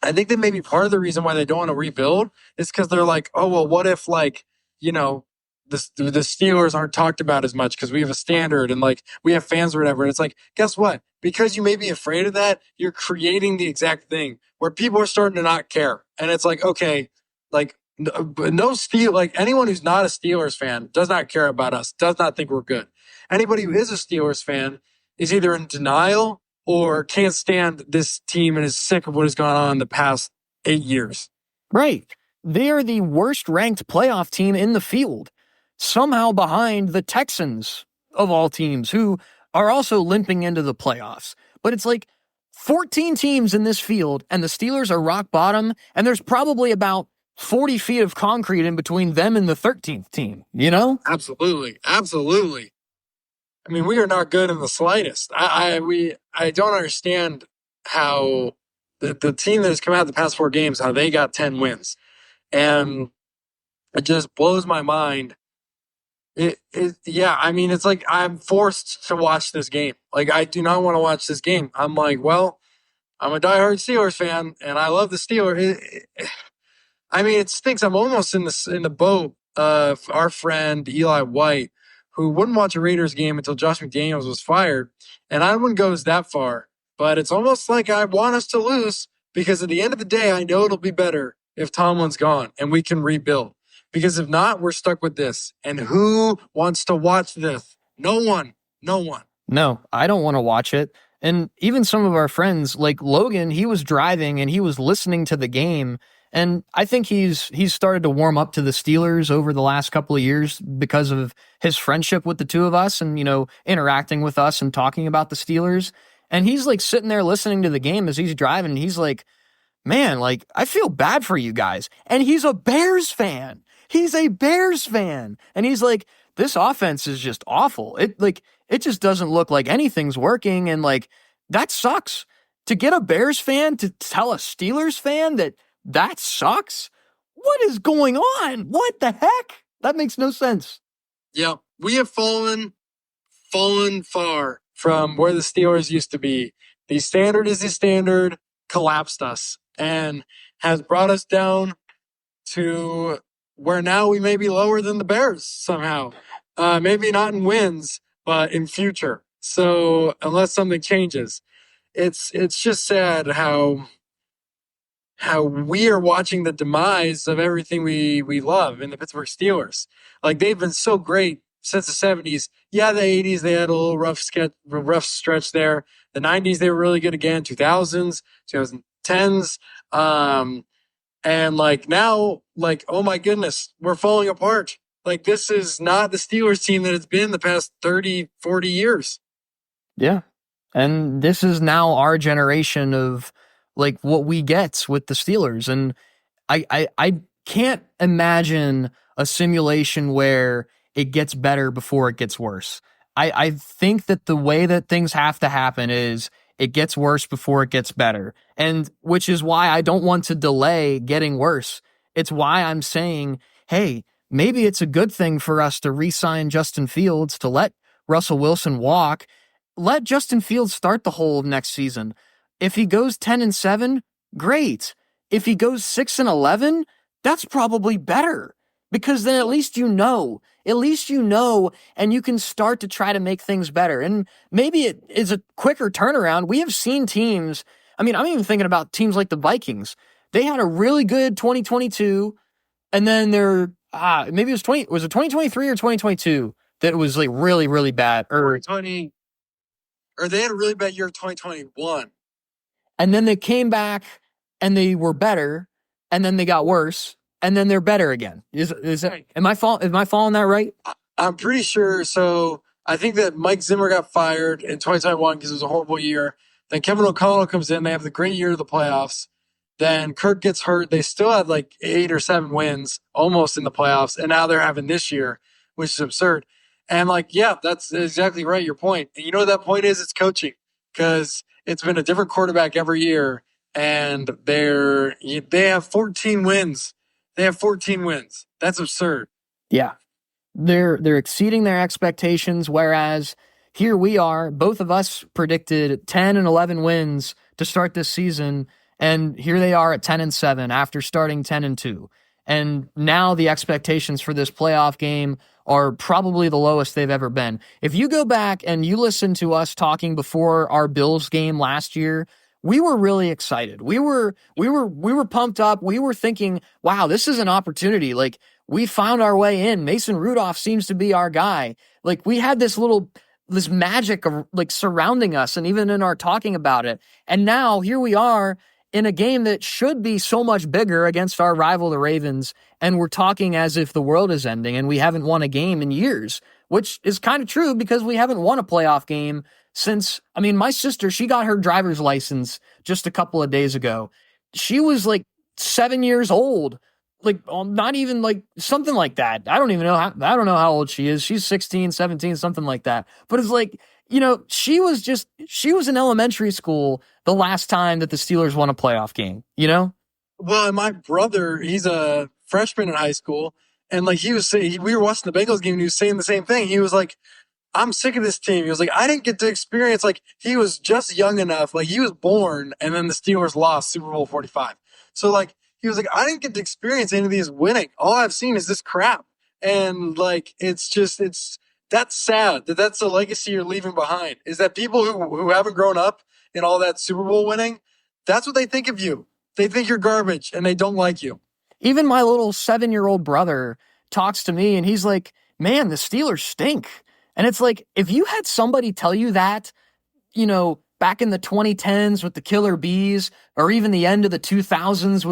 I think that maybe part of the reason why they don't want to rebuild is because they're like, oh, well, what if, like, you know, the Steelers aren't talked about as much because we have a standard and, like, we have fans or whatever. And it's like, guess what? Because you may be afraid of that, you're creating the exact thing where people are starting to not care. And it's like, okay, like, no Steel, like, anyone who's not a Steelers fan does not care about us, does not think we're good. Anybody who is a Steelers fan is either in denial or can't stand this team and is sick of what has gone on in the past 8 years. Right. They are the worst ranked playoff team in the field, somehow behind the Texans of all teams, who are also limping into the playoffs. But it's like 14 teams in this field, and the Steelers are rock bottom, and there's probably about 40 feet of concrete in between them and the 13th team, you know? Absolutely. Absolutely. I mean, we are not good in the slightest. I don't understand how the team that has come out the past 4 games, how they got 10 wins. And it just blows my mind. Yeah, I mean, it's like I'm forced to watch this game. Like, I do not want to watch this game. I'm like, well, I'm a diehard Steelers fan, and I love the Steelers. I mean, it stinks. I'm almost in the boat of our friend Eli White, who wouldn't watch a Raiders game until Josh McDaniels was fired. And I wouldn't go that far, but it's almost like I want us to lose because at the end of the day, I know it'll be better if Tomlin's gone and we can rebuild. Because if not, we're stuck with this. And who wants to watch this? No one. No one. No, I don't want to watch it. And even some of our friends, like Logan, he was driving and he was listening to the game. And I think he's started to warm up to the Steelers over the last couple of years because of his friendship with the two of us and, you know, interacting with us and talking about the Steelers. And he's like sitting there listening to the game as he's driving. And he's like, man, like, I feel bad for you guys. And he's a Bears fan. He's a Bears fan. And he's like, this offense is just awful. It just doesn't look like anything's working. And like, that sucks. To get a Bears fan to tell a Steelers fan that sucks? What is going on? What the heck? That makes no sense. Yeah, we have fallen far from where the Steelers used to be. The standard is the standard, collapsed us, and has brought us down to where now we may be lower than the Bears somehow. Maybe not in wins, but in future. So unless something changes, it's just sad how we are watching the demise of everything we love in the Pittsburgh Steelers. Like, they've been so great since the 70s. Yeah, the 80s, they had a little rough stretch there. The 90s, they were really good again. 2000s, 2010s. And like now, like, oh my goodness, we're falling apart. Like, this is not the Steelers team that it's been the past 30, 40 years. Yeah. And this is now our generation of like what we get with the Steelers. And I can't imagine a simulation where it gets better before it gets worse. I think that the way that things have to happen is it gets worse before it gets better. And which is why I don't want to delay getting worse. It's why I'm saying, hey, maybe it's a good thing for us to re-sign Justin Fields, to let Russell Wilson walk. Let Justin Fields start the whole of next season. If he goes 10-7, great. If he goes 6-11, that's probably better. Because then at least you know, and you can start to try to make things better. And maybe it is a quicker turnaround. We have seen teams, I mean, I'm even thinking about teams like the Vikings. They had a really good 2022, and then maybe it was it 2023 or 2022 that was like really, really bad? Or they had a really bad year in 2021. And then they came back and they were better, and then they got worse, and then they're better again. Is that, am I following that right? I'm pretty sure. So I think that Mike Zimmer got fired in 2021 because it was a horrible year. Then Kevin O'Connell comes in. They have the great year of the playoffs. Then Kirk gets hurt. They still had like 8 or 7 wins almost in the playoffs. And now they're having this year, which is absurd. And like, yeah, that's exactly right. Your point. And you know what that point is? It's coaching, because it's been a different quarterback every year. And they have 14 wins. They have 14 wins. That's absurd. Yeah. They're exceeding their expectations, whereas here we are, both of us predicted 10 and 11 wins to start this season, and here they are at 10 and 7 after starting 10 and 2. And now the expectations for this playoff game are probably the lowest they've ever been. If you go back and you listen to us talking before our Bills game last year, we were really excited. We were pumped up. We were thinking, wow, this is an opportunity. Like, we found our way in. Mason Rudolph seems to be our guy. Like, we had this magic of like surrounding us and even in our talking about it. And now here we are in a game that should be so much bigger against our rival, the Ravens. And we're talking as if the world is ending and we haven't won a game in years, which is kind of true because we haven't won a playoff game since, I mean, my sister, she got her driver's license just a couple of days ago. She was like 7 years old, like not even like something like that. I don't know how old she is. She's 16, 17, something like that. But it's like, she was in elementary school the last time that the Steelers won a playoff game, Well, and my brother, he's a freshman in high school, and like he was saying, we were watching the Bengals game, and he was saying the same thing. He was like, I'm sick of this team. He was like, I didn't get to experience, like, he was just young enough. Like, he was born, and then the Steelers lost Super Bowl 45. So, like, he was like, I didn't get to experience any of these winning. All I've seen is this crap. And, like, that's sad that that's the legacy you're leaving behind, is that people who haven't grown up in all that Super Bowl winning, that's what they think of you. They think you're garbage, and they don't like you. Even my little 7-year-old brother talks to me, and he's like, man, the Steelers stink. And it's like, if you had somebody tell you that, back in the 2010s with the Killer Bees, or even the end of the 2000s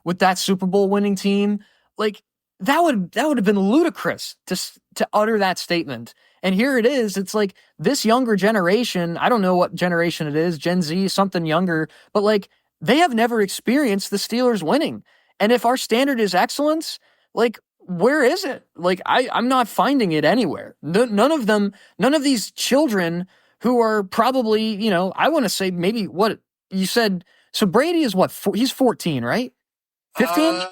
with that Super Bowl winning team, like that would have been ludicrous to utter that statement. And here it is. It's like this younger generation, I don't know what generation it is, Gen Z, something younger, but like they have never experienced the Steelers winning. And if our standard is excellence, like, where is it? Like, I'm not finding it anywhere. None of these children who are probably, I want to say maybe what you said. So Brady is what? He's 14, right? 15?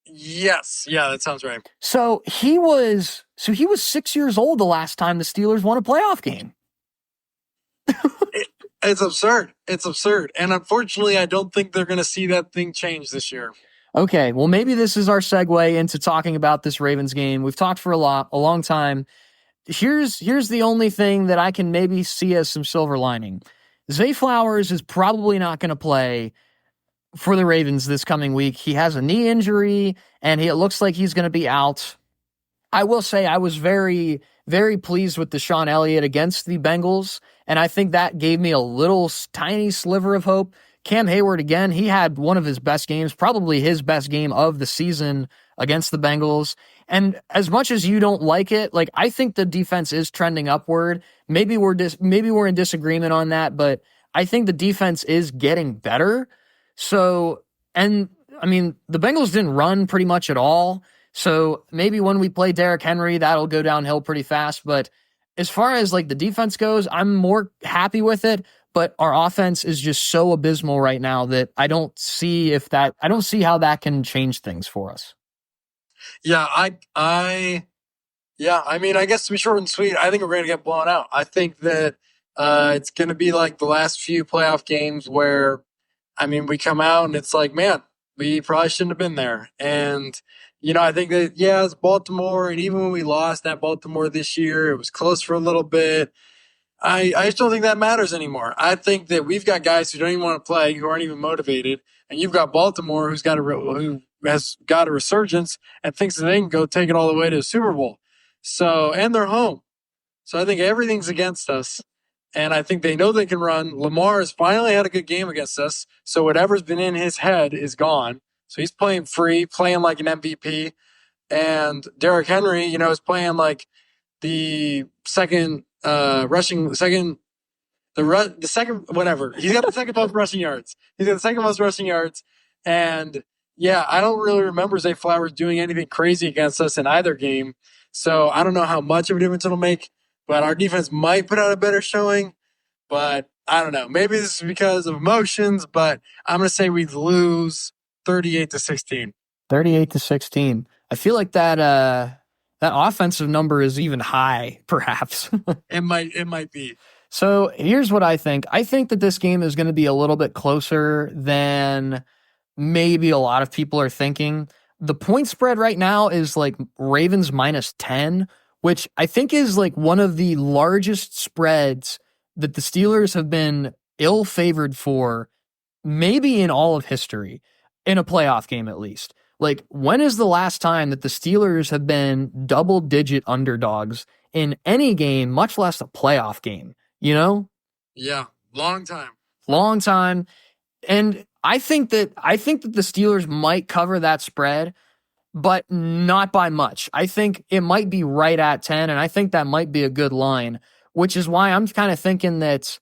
Yes. Yeah, that sounds right. So he was 6 years old the last time the Steelers won a playoff game. It's absurd. It's absurd. And unfortunately, I don't think they're going to see that thing change this year. Okay, well, maybe this is our segue into talking about this Ravens game. We've talked for a long time. Here's the only thing that I can maybe see as some silver lining. Zay Flowers is probably not going to play for the Ravens this coming week. He has a knee injury, and it looks like he's going to be out. I will say I was very, very pleased with Deshaun Elliott against the Bengals, and I think that gave me a little tiny sliver of hope. Cam Hayward, again, he had one of his best games, probably his best game of the season against the Bengals. And as much as you don't like it, like, I think the defense is trending upward. Maybe we're in disagreement on that, but I think the defense is getting better. So, and I mean, the Bengals didn't run pretty much at all. So maybe when we play Derrick Henry, that'll go downhill pretty fast. But as far as like the defense goes, I'm more happy with it. But our offense is just so abysmal right now that I don't see how that can change things for us. Yeah, I mean, I guess to be short and sweet, I think we're going to get blown out. I think that it's going to be like the last few playoff games where, I mean, we come out and it's like, man, we probably shouldn't have been there. And, I think that, yeah, it's Baltimore. And even when we lost at Baltimore this year, it was close for a little bit. I just don't think that matters anymore. I think that we've got guys who don't even want to play, who aren't even motivated, and you've got Baltimore who has got a resurgence and thinks that they can go take it all the way to the Super Bowl. So, and they're home. So I think everything's against us, and I think they know they can run. Lamar has finally had a good game against us, so whatever's been in his head is gone. So he's playing free, playing like an MVP, and Derrick Henry, is playing like the second the second whatever. He's got the second most rushing yards. He's got the second most rushing yards. And yeah, I don't really remember Zay Flowers doing anything crazy against us in either game. So I don't know how much of a difference it'll make, but our defense might put out a better showing. But I don't know. Maybe this is because of emotions, but I'm going to say we lose 38-16. 38-16. I feel like that offensive number is even high, perhaps. It might be. So here's what I think. I think that this game is going to be a little bit closer than maybe a lot of people are thinking. The point spread right now is like Ravens -10, which I think is like one of the largest spreads that the Steelers have been ill-favored for, maybe in all of history, in a playoff game at least. Like, when is the last time that the Steelers have been double-digit underdogs in any game, much less a playoff game? You know? Yeah, long time. Long time. And I think that the Steelers might cover that spread, but not by much. I think it might be right at 10, and I think that might be a good line, which is why I'm kind of thinking that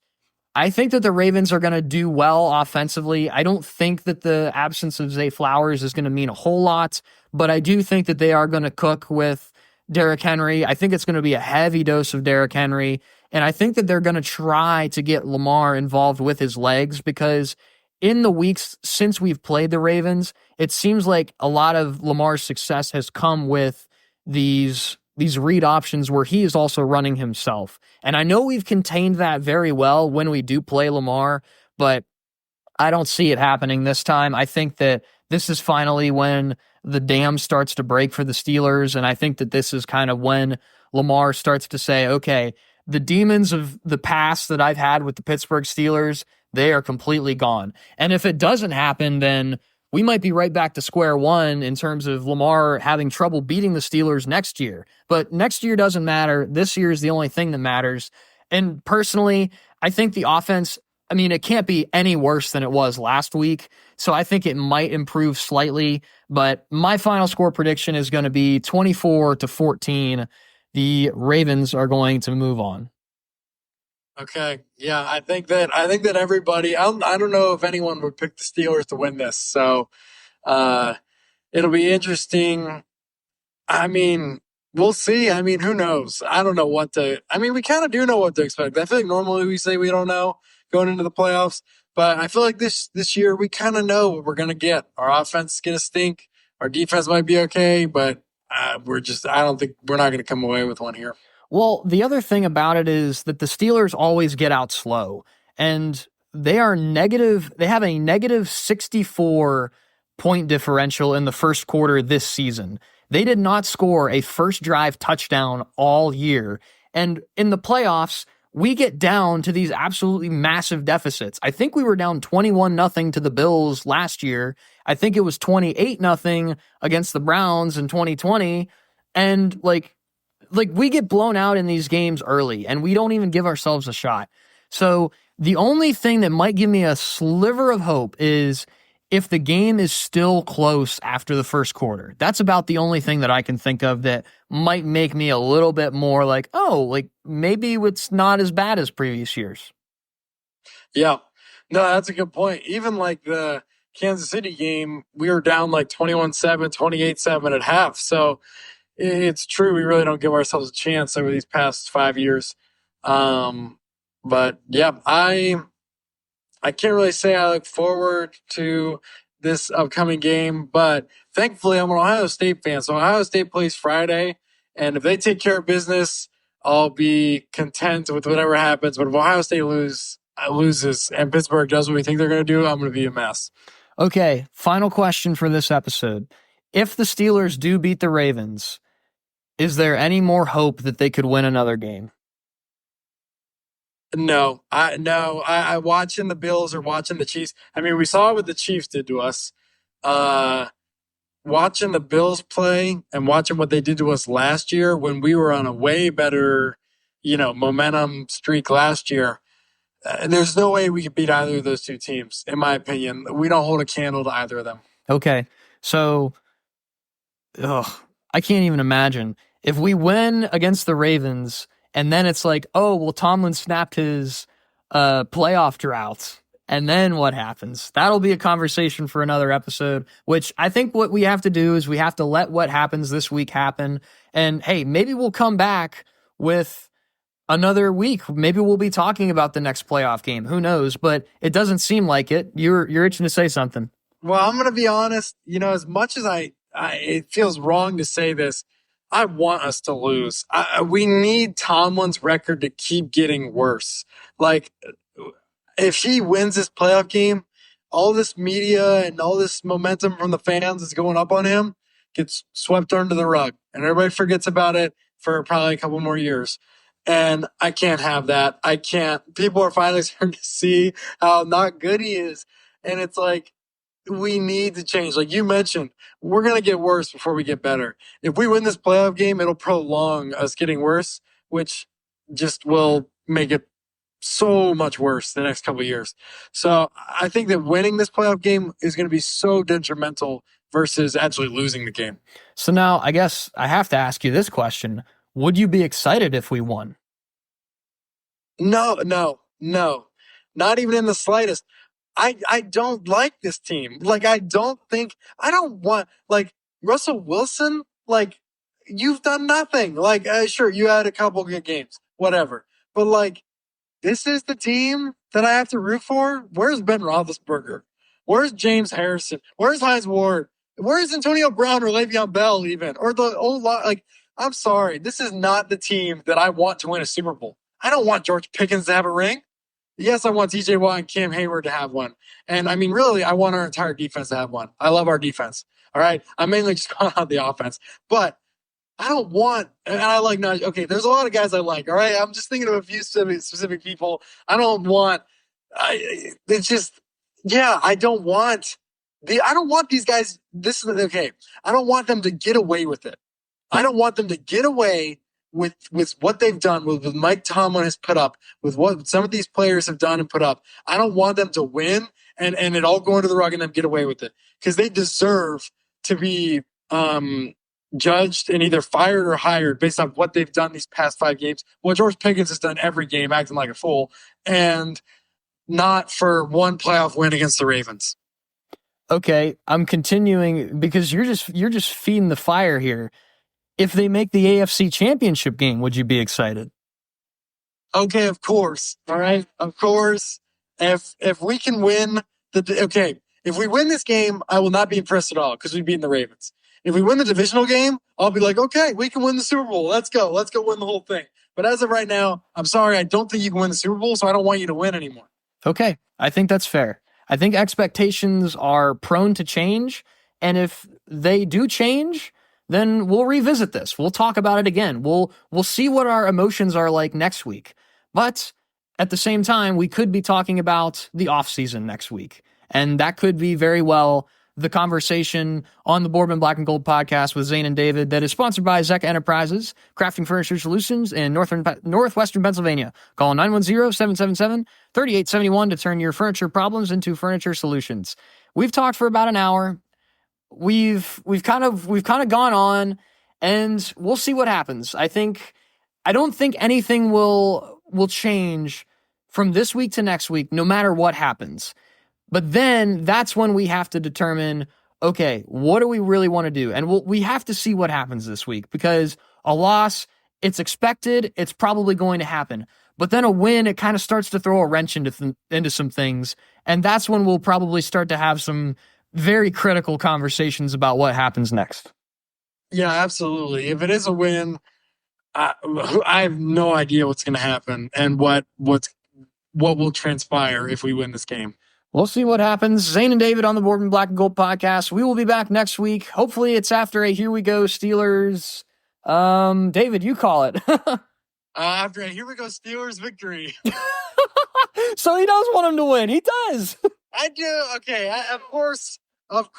I think that the Ravens are going to do well offensively. I don't think that the absence of Zay Flowers is going to mean a whole lot, but I do think that they are going to cook with Derrick Henry. I think it's going to be a heavy dose of Derrick Henry, and I think that they're going to try to get Lamar involved with his legs, because in the weeks since we've played the Ravens, it seems like a lot of Lamar's success has come with these read options where he is also running himself. And I know we've contained that very well when we do play Lamar, but I don't see it happening this time. I think that this is finally when the dam starts to break for the Steelers, and I think that this is kind of when Lamar starts to say, okay, the demons of the past that I've had with the Pittsburgh Steelers, they are completely gone. And if it doesn't happen, then we might be right back to square one in terms of Lamar having trouble beating the Steelers next year. But next year doesn't matter. This year is the only thing that matters. And personally, I think the offense, I mean, it can't be any worse than it was last week. So I think it might improve slightly. But my final score prediction is going to be 24-14. The Ravens are going to move on. Okay. Yeah, I think that everybody, I don't know if anyone would pick the Steelers to win this. So it'll be interesting. I mean, we'll see. I mean, who knows? I don't know we kind of do know what to expect. I feel like normally we say we don't know going into the playoffs, but I feel like this year we kind of know what we're going to get. Our offense is going to stink. Our defense might be okay, but I don't think we're not going to come away with one here. Well, the other thing about it is that the Steelers always get out slow, and they have a negative 64 point differential in the first quarter this season. They did not score a first drive touchdown all year. And in the playoffs, we get down to these absolutely massive deficits. I think we were down 21-0 to the Bills last year. I think it was 28-0 against the Browns in 2020. And like we get blown out in these games early, and we don't even give ourselves a shot. So the only thing that might give me a sliver of hope is if the game is still close after the first quarter. That's about the only thing that I can think of that might make me a little bit more like, oh, like maybe it's not as bad as previous years. Yeah. No, that's a good point. Even like the Kansas City game, we were down like 21-7, 28-7 at half. So it's true. We really don't give ourselves a chance over these past 5 years. But yeah, I can't really say I look forward to this upcoming game, but thankfully I'm an Ohio State fan. So Ohio State plays Friday, and if they take care of business, I'll be content with whatever happens. But if Ohio State loses and Pittsburgh does what we think they're going to do, I'm going to be a mess. Okay, final question for this episode. If the Steelers do beat the Ravens, is there any more hope that they could win another game? No. I watching the Bills or watching the Chiefs. I mean, we saw what the Chiefs did to us. Watching the Bills play and watching what they did to us last year when we were on a way better, momentum streak last year. There's no way we could beat either of those two teams, in my opinion. We don't hold a candle to either of them. Okay, so I can't even imagine. If we win against the Ravens and then it's like, oh, well, Tomlin snapped his playoff drought, and then what happens? That'll be a conversation for another episode, which I think what we have to do is we have to let what happens this week happen. And hey, maybe we'll come back with another week. Maybe we'll be talking about the next playoff game. Who knows? But it doesn't seem like it. You're itching to say something. Well, I'm going to be honest. As much as I it feels wrong to say this. I want us to lose. We need Tomlin's record to keep getting worse. Like, if he wins this playoff game, all this media and all this momentum from the fans is going up on him, gets swept under the rug, and everybody forgets about it for probably a couple more years. And I can't have that. I can't. People are finally starting to see how not good he is. And it's like, we need to change. Like you mentioned, we're going to get worse before we get better. If we win this playoff game, it'll prolong us getting worse, which just will make it so much worse the next couple of years. So I think that winning this playoff game is going to be so detrimental versus actually losing the game. So now I guess I have to ask you this question. Would you be excited if we won? No. Not even in the slightest. I don't like this team. Like, I don't want, like, Russell Wilson, like, you've done nothing. Like, sure, you had a couple good games, whatever. But, like, this is the team that I have to root for? Where's Ben Roethlisberger? Where's James Harrison? Where's Hines Ward? Where's Antonio Brown or Le'Veon Bell even? Or the old lot? Like, I'm sorry. This is not the team that I want to win a Super Bowl. I don't want George Pickens to have a ring. Yes, I want TJ Watt and Cam Hayward to have one. And I mean, really, I want our entire defense to have one. I love our defense. All right. I'm mainly just calling out the offense. But I don't want, and I like, not, okay, there's a lot of guys I like. All right. I'm just thinking of a few specific people. I don't want these guys. This is okay. I don't want them to get away with it. I don't want them to get away with what they've done, with Mike Tomlin has put up, with what some of these players have done and put up. I don't want them to win and it all go under the rug and them get away with it, because they deserve to be judged and either fired or hired based on what they've done these past 5 games. Well, George Pickens has done every game acting like a fool, and not for one playoff win against the Ravens. Okay, I'm continuing because you're just feeding the fire here. If they make the AFC Championship game, would you be excited? Okay, of course. All right, of course. If we can win if we win this game, I will not be impressed at all because we've beaten the Ravens. If we win the divisional game, I'll be like, okay, we can win the Super Bowl. Let's go win the whole thing. But as of right now, I'm sorry, I don't think you can win the Super Bowl, so I don't want you to win anymore. Okay, I think that's fair. I think expectations are prone to change, and if they do change, then we'll revisit this. We'll talk about it again. We'll see what our emotions are like next week. But at the same time, we could be talking about the offseason next week. And that could be very well the conversation on the Boardman Black and Gold podcast with Zane and David that is sponsored by Zecca Enterprises, crafting furniture solutions in northwestern Pennsylvania. Call 910-777-3871 to turn your furniture problems into furniture solutions. We've talked for about an hour. We've kind of gone on, and we'll see what happens. I don't think anything will change from this week to next week, no matter what happens. But then that's when we have to determine, okay, what do we really want to do? And we have to see what happens this week, because a loss, it's expected, it's probably going to happen. But then a win, it kind of starts to throw a wrench into some things, and that's when we'll probably start to have some very critical conversations about what happens next. Yeah, absolutely. If it is a win, I have no idea what's going to happen and what will transpire if we win this game. We'll see what happens. Zane and David on the Boardman Black and Gold podcast. We will be back next week. Hopefully it's after a Here We Go Steelers. David, you call it. After a Here We Go Steelers victory. So he does want him to win. He does. I do. Okay. Of course, like,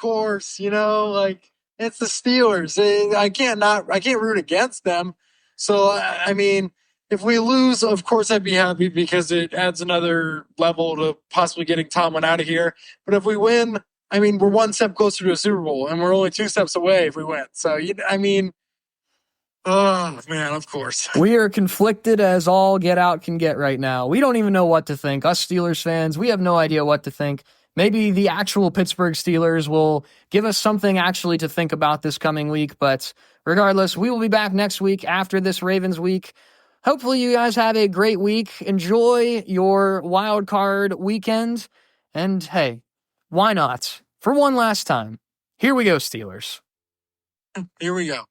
it's the Steelers. I can't root against them. So, I mean, if we lose, of course, I'd be happy because it adds another level to possibly getting Tomlin out of here. But if we win, I mean, we're one step closer to a Super Bowl, and we're only 2 steps away if we win. So, oh, man, of course. We are conflicted as all get out can get right now. We don't even know what to think. Us Steelers fans, we have no idea what to think. Maybe the actual Pittsburgh Steelers will give us something actually to think about this coming week. But regardless, we will be back next week after this Ravens week. Hopefully you guys have a great week. Enjoy your wild card weekend. And hey, why not? For one last time, here we go, Steelers. Here we go.